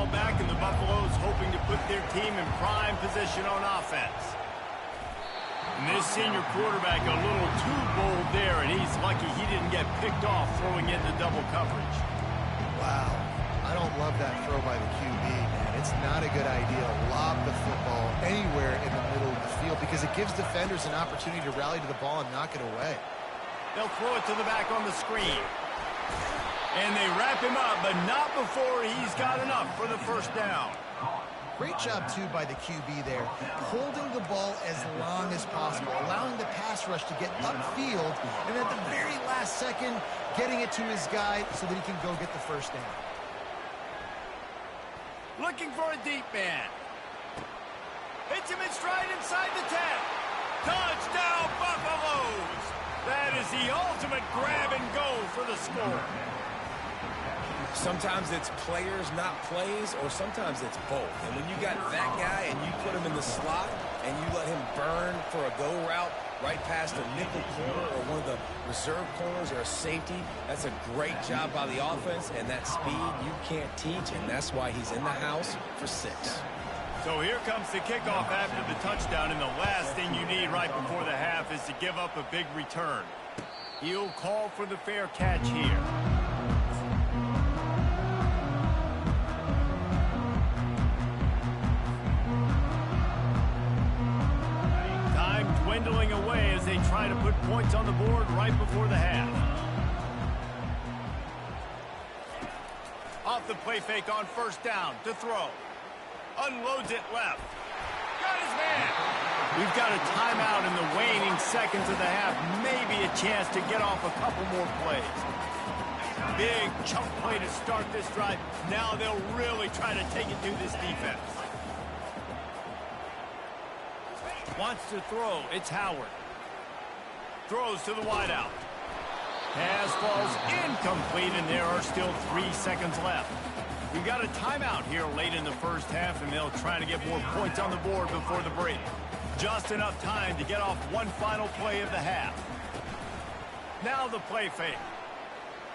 ball back, and the Buffaloes hoping to put their team in prime position on offense. And this senior quarterback a little too bold there, and he's lucky he didn't get picked off throwing into double coverage. Wow. I don't love that throw by the QB, man. It's not a good idea to lob the football anywhere in the middle of the field because it gives defenders an opportunity to rally to the ball and knock it away. They'll throw it to the back on the screen. And they wrap him up, but not before he's got enough for the first down. Great job, too, by the QB there, holding the ball as long as possible, allowing the pass rush to get upfield, and at the very last second, getting it to his guy so that he can go get the first down. Looking for a deep man. Hits him in stride inside the 10. Touchdown, Buffaloes! That is the ultimate grab and go for the score. Sometimes it's players, not plays, or sometimes it's both. And when you got that guy and you put him in the slot and you let him burn for a go route right past a nickel corner or one of the reserve corners or a safety, that's a great job by the offense, and that speed you can't teach, and that's why he's in the house for 6. So here comes the kickoff after the touchdown, and the last thing you need right before the half is to give up a big return. He'll call for the fair catch here. Time dwindling away as they try to put points on the board right before the half. Off the play fake on first down to throw. Unloads it left. Got his man. We've got a timeout in the waning seconds of the half. Maybe a chance to get off a couple more plays. Big chunk play to start this drive. Now they'll really try to take it to this defense. Wants to throw. It's Howard. Throws to the wideout. Pass falls incomplete, and there are still 3 seconds left. We've got a timeout here late in the first half, and they'll try to get more points on the board before the break. Just enough time to get off one final play of the half. Now the play fake.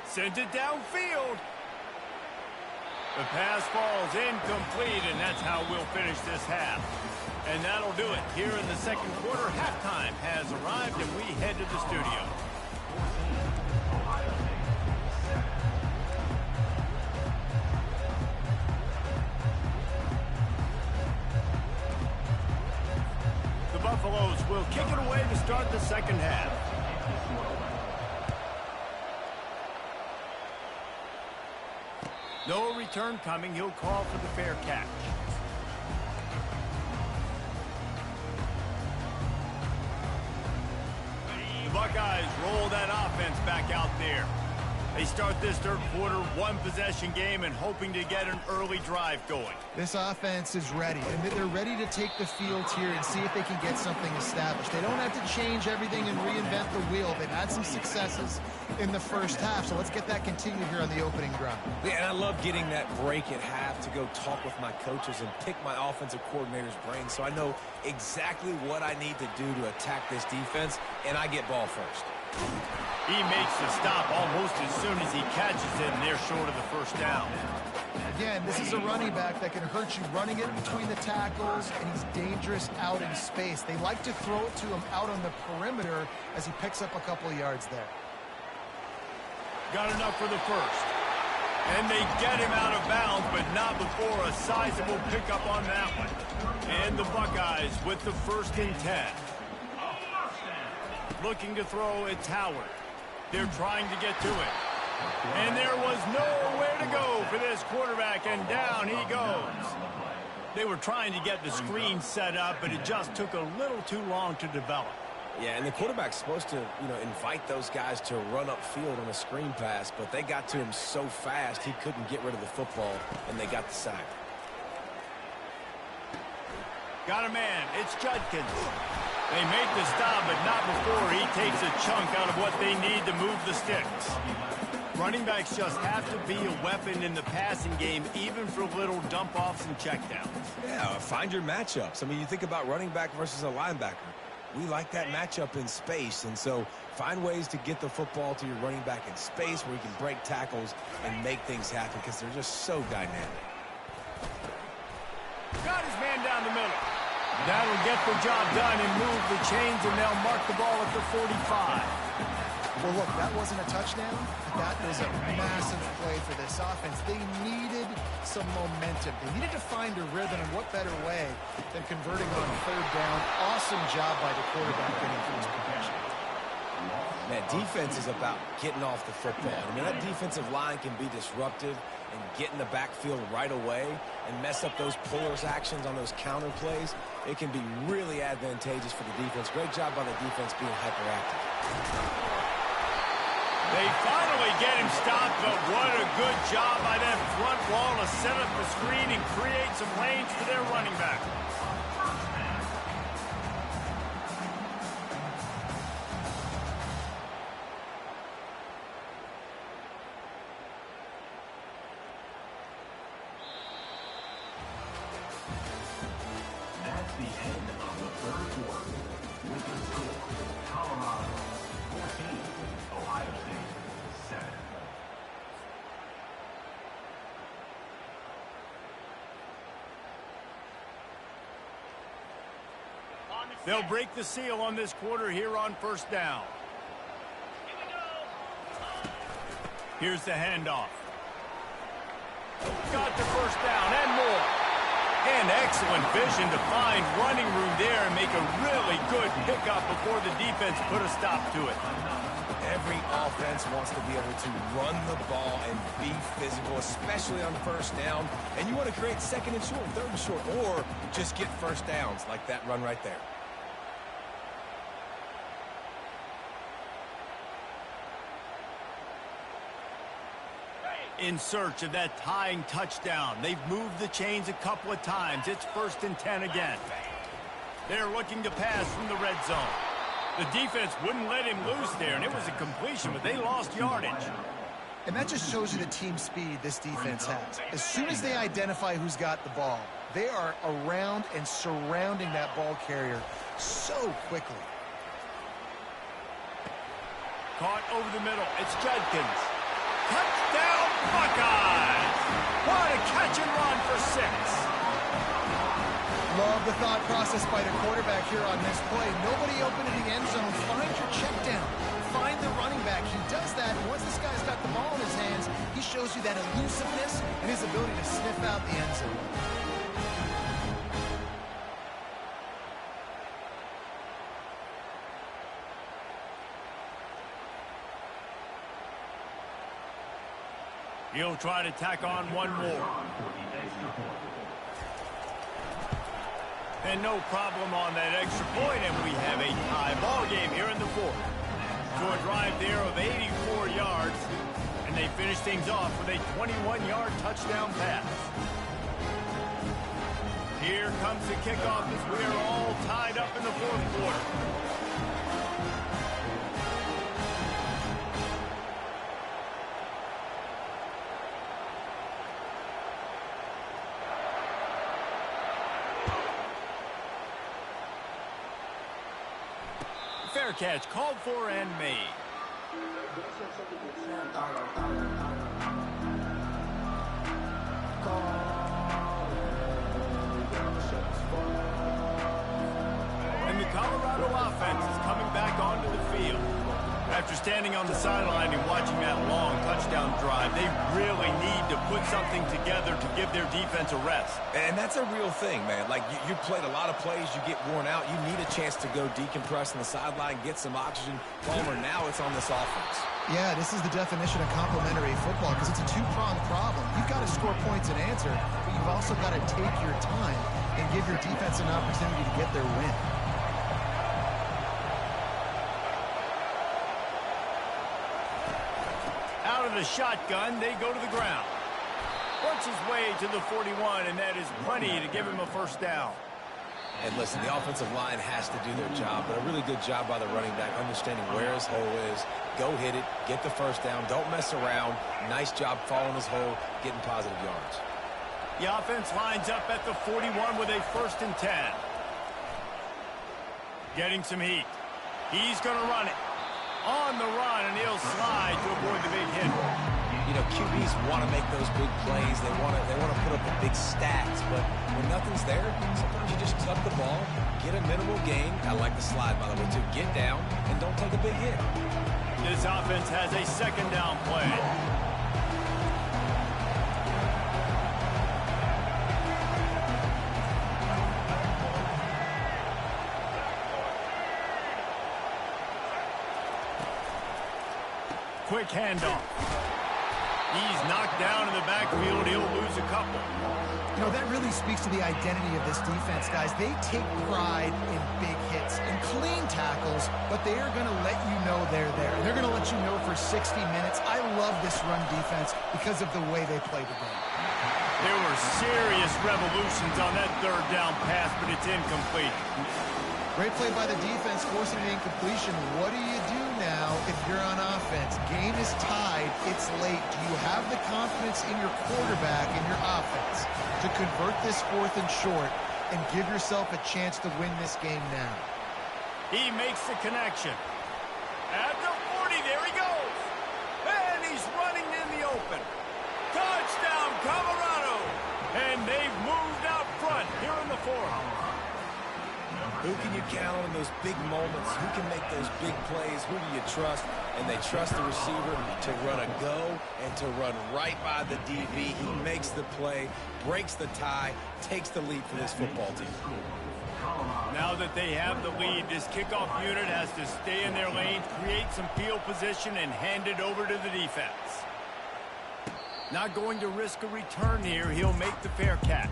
Sends it downfield. The pass falls incomplete, and that's how we'll finish this half. And that'll do it. Here in the second quarter, halftime has arrived, and we head to the studio. Buffaloes will kick it away to start the second half. No return coming. He'll call for the fair catch. The Buckeyes roll that offense back out there. They start this third quarter, one-possession game, and hoping to get an early drive going. This offense is ready, and they're ready to take the field here and see if they can get something established. They don't have to change everything and reinvent the wheel. They've had some successes in the first half, so let's get that continued here on the opening drive. Yeah, and I love getting that break at half to go talk with my coaches and pick my offensive coordinator's brain so I know exactly what I need to do to attack this defense, and I get ball first. He makes the stop almost as soon as he catches it, and they're short of the first down. Again, this is a running back that can hurt you running it between the tackles, and he's dangerous out in space. They like to throw it to him out on the perimeter as he picks up a couple of yards there. Got enough for the first. And they get him out of bounds, but not before a sizable pickup on that one. And the Buckeyes with the 1st and 10. Looking to throw, it's Howard. They're trying to get to it. And there was nowhere to go for this quarterback, and down he goes. They were trying to get the screen set up, but it just took a little too long to develop. Yeah, and the quarterback's supposed to, invite those guys to run upfield on a screen pass, but they got to him so fast he couldn't get rid of the football, and they got the sack. Got a man. It's Judkins. They make the stop, but not before he takes a chunk out of what they need to move the sticks. Running backs just have to be a weapon in the passing game, even for little dump-offs and checkdowns. Yeah, find your matchups. I mean, you think about running back versus a linebacker. We like that matchup in space, and so find ways to get the football to your running back in space where you can break tackles and make things happen because they're just so dynamic. Got his man down the middle. That'll get the job done and move the chains, and they'll mark the ball at the 45. Well, look, that wasn't a touchdown, but that was a massive play for this offense. They needed some momentum. They needed to find a rhythm, and what better way than converting on third down. Awesome job by the quarterback getting through his progression. Man, defense is about getting off the football. I mean, that defensive line can be disruptive and get in the backfield right away and mess up those pullers actions on those counter plays. It can be really advantageous for the defense. Great job by the defense being hyperactive. They finally get him stopped, but what a good job by that front wall to set up the screen and create some lanes for their running back. They'll break the seal on this quarter here on first down. Here's the handoff. Got the first down and more. And excellent vision to find running room there and make a really good pickup before the defense put a stop to it. Every offense wants to be able to run the ball and be physical, especially on first down. And you want to create second and short, third and short, or just get first downs like that run right there. In search of that tying touchdown. They've moved the chains a couple of times. It's 1st and 10 again. They're looking to pass from the red zone. The defense wouldn't let him loose there, and it was a completion, but they lost yardage. And that just shows you the team speed this defense has. As soon as they identify who's got the ball, they are around and surrounding that ball carrier so quickly. Caught over the middle. It's Judkins. Touchdown, Buckeyes! What a catch and run for 6. Love the thought process by the quarterback here on this play. Nobody open in the end zone. Find your check down. Find the running back. He does that, and once this guy's got the ball in his hands, he shows you that elusiveness and his ability to sniff out the end zone. He'll try to tack on one more. And no problem on that extra point, and we have a tie ball game here in the 4th. To a drive there of 84 yards, and they finish things off with a 21-yard touchdown pass. Here comes the kickoff as we are all tied up in the 4th quarter. Fair catch called for and made. And the Colorado offense is coming back onto the field. After standing on the sideline and watching that long touchdown drive, they really need to put something together to give their defense a rest. And that's a real thing, man. Like, you played a lot of plays, you get worn out. You need a chance to go decompress on the sideline, get some oxygen. Palmer, now it's on this offense. Yeah, this is the definition of complementary football because it's a two-pronged problem. You've got to score points and answer, but you've also got to take your time and give your defense an opportunity to get their win. Out of the shotgun, they go to the ground. Works his way to the 41, and that is plenty to give him a first down. And listen, the offensive line has to do their job, but a really good job by the running back, understanding where his hole is. Go hit it, get the first down, don't mess around. Nice job following his hole, getting positive yards. The offense lines up at the 41 with a 1st and 10. Getting some heat. He's going to run it. On the run, and he'll slide to avoid the big hit. You know, QBs want to make those big plays. They want to put up the big stats. But when nothing's there, sometimes you just tuck the ball, get a minimal gain. I like the slide, by the way, too. Get down and don't take a big hit. This offense has a second down play. Quick handoff. He's knocked down in the backfield. He'll lose a couple. You know, that really speaks to the identity of this defense, guys. They take pride in big hits and clean tackles, but they are going to let you know they're there. They're going to let you know for 60 minutes. I love this run defense because of the way they play the game. There were serious revolutions on that third down pass, but it's incomplete. Great play by the defense, forcing the incompletion. What do you do now if you're on offense? Game is tied. It's late. Do you have the confidence in your quarterback, in your offense, to convert this 4th and short and give yourself a chance to win this game now? He makes the connection. At the 40, there he goes. And he's running in the open. Touchdown, Colorado. And they've moved out front here in the 4th. Who can you count on in those big moments? Who can make those big plays? Who do you trust? And they trust the receiver to run a go and to run right by the DB. He makes the play, breaks the tie, takes the lead for this football team. Now that they have the lead, this kickoff unit has to stay in their lanes, create some field position, and hand it over to the defense. Not going to risk a return here. He'll make the fair catch.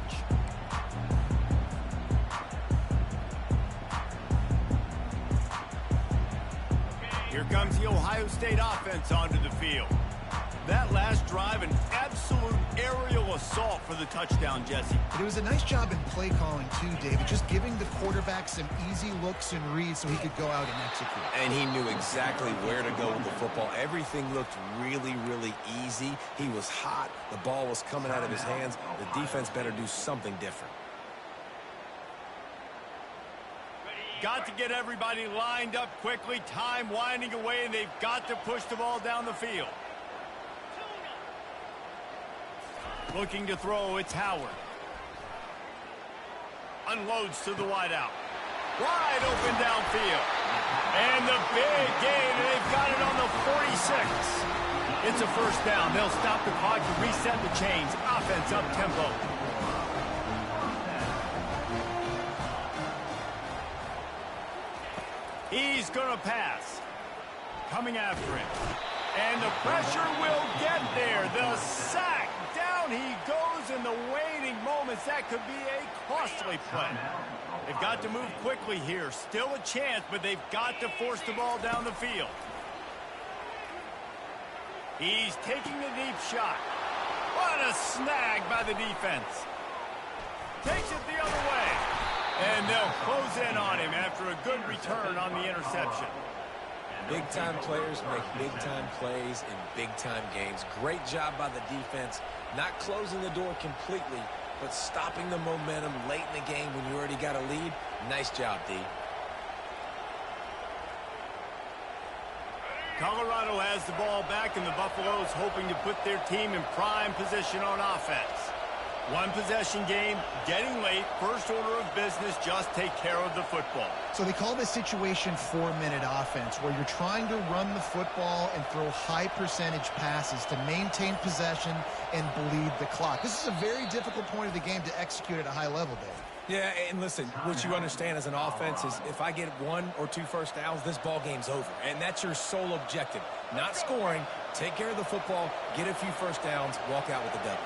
Here comes the Ohio State offense onto the field. That last drive, an absolute aerial assault for the touchdown, Jesse. But it was a nice job in play calling too, David, just giving the quarterback some easy looks and reads so he could go out and execute. And he knew exactly where to go with the football. Everything looked really, really easy. He was hot. The ball was coming out of his hands. The defense better do something different. Got to get everybody lined up quickly, time winding away, and they've got to push the ball down the field. Looking to throw, it's Howard. Unloads to the wideout. Wide open downfield. And the big gain, and they've got it on the 46. It's a first down. They'll stop the clock to reset the chains. Offense up tempo. He's going to pass. Coming after him. And the pressure will get there. The sack. Down he goes in the waning moments. That could be a costly play. They've got to move quickly here. Still a chance, but they've got to force the ball down the field. He's taking the deep shot. What a snag by the defense. Takes it the other way. And they'll close in on him after a good return on the interception. Big-time players make big-time plays in big-time games. Great job by the defense, not closing the door completely, but stopping the momentum late in the game when you already got a lead. Nice job, D. Colorado has the ball back, and the Buffaloes hoping to put their team in prime position on offense. One possession game, getting late, first order of business, just take care of the football. So they call this situation 4-minute offense, where you're trying to run the football and throw high percentage passes to maintain possession and bleed the clock. This is a very difficult point of the game to execute at a high level, Dave. Yeah, and listen, what you understand as an offense is if I get 1 or 2 first downs, this ball game's over. And that's your sole objective. Not scoring, take care of the football, get a few first downs, walk out with the W.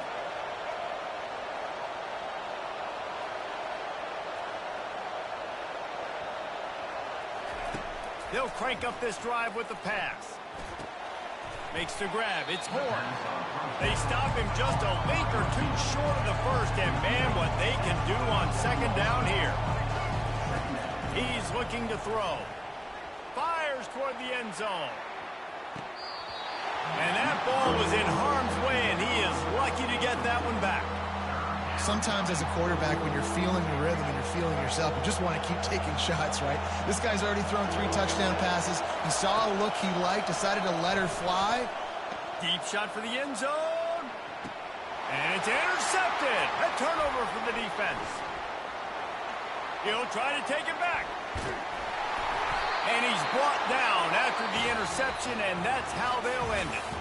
They'll crank up this drive with the pass. Makes the grab. It's Horn. They stop him just a link or two short of the first, and man, what they can do on second down here. He's looking to throw. Fires toward the end zone. And that ball was in harm's way, and he is lucky to get that one back. Sometimes as a quarterback, when you're feeling the rhythm and you're feeling yourself, you just want to keep taking shots, right? This guy's already thrown 3 touchdown passes. He saw a look he liked, decided to let her fly. Deep shot for the end zone. And it's intercepted. A turnover for the defense. He'll try to take it back. And he's brought down after the interception, and that's how they'll end it.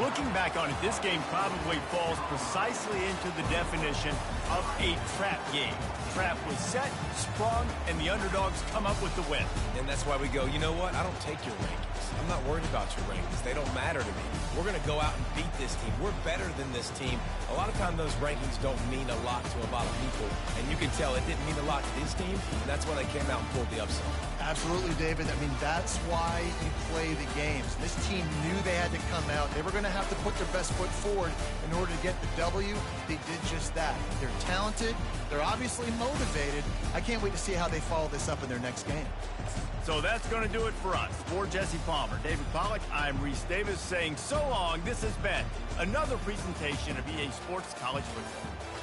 Looking back on it, this game probably falls precisely into the definition of a trap game. Trap was set, sprung, and the underdogs come up with the win. And that's why we go, you know what? I don't take your rankings. I'm not worried about your rankings. They don't matter to me. We're going to go out and beat this team. We're better than this team. A lot of times those rankings don't mean a lot to a lot of people. And you can tell it didn't mean a lot to this team, and that's why they came out and pulled the upset. Absolutely, David. I mean, that's why you play the games. This team knew they had to come out. They were going to have to put their best foot forward in order to get the W. They did just that. They're talented. They're obviously motivated. I can't wait to see how they follow this up in their next game. So that's going to do it for us. For Jesse Palmer, David Pollack, I'm Reese Davis saying so long. This has been another presentation of EA Sports College Football.